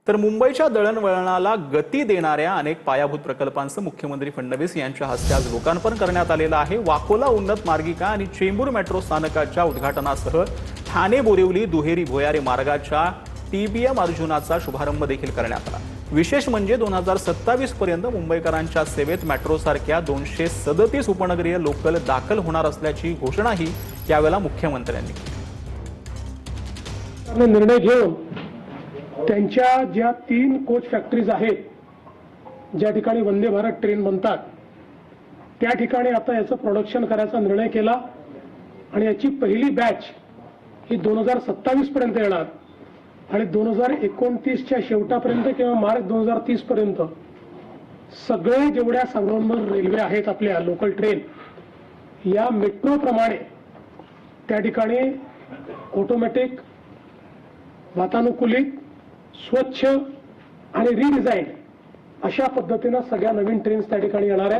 तर मुंबईच्या दळणवळणाला गती देणाऱ्या अनेक पायाभूत प्रकल्पांचं मुख्यमंत्री फडणवीस यांच्या हस्ते आज लोकार्पण करण्यात आलेलं आहे। वाकोला उन्नत मार्गिका आणि चेंबूर मेट्रो स्थानकाच्या उद्घाटनासह ठाणे बोरिवली दुहेरी भुयारी मार्गाच्या टीबीएम अर्जुनाचा शुभारंभ देखील करण्यात आला। विशेष म्हणजे 2027 पर्यंत मुंबईकरांच्या सेवेत मेट्रोसारख्या 237 उपनगरीय लोकल दाखल होणार असल्याची घोषणाही यावेळेला मुख्यमंत्र्यांनी केली। निर्णय घेऊन त्यांच्या ज्या 3 कोच फॅक्टरीज आहेत, ज्या ठिकाणी वंदे भारत ट्रेन बनतात, त्या ठिकाणी आता याचं प्रोडक्शन करायचा निर्णय केला आणि याची पहिली बॅच ही 2027 पर्यंत येणार आणि 2029च्या शेवटापर्यंत किंवा मार्च 2030 पर्यंत सगळे जेवढ्या संगमनेर रेल्वे आहेत आपल्या लोकल ट्रेन या मेट्रो प्रमाणे त्या ठिकाणी ऑटोमॅटिक, वातानुकूलित, स्वच्छ आणि रिडिझाईन अशा पद्धतीने सगळ्या नवीन ट्रेन्स त्या ठिकाणी येणार आहेत।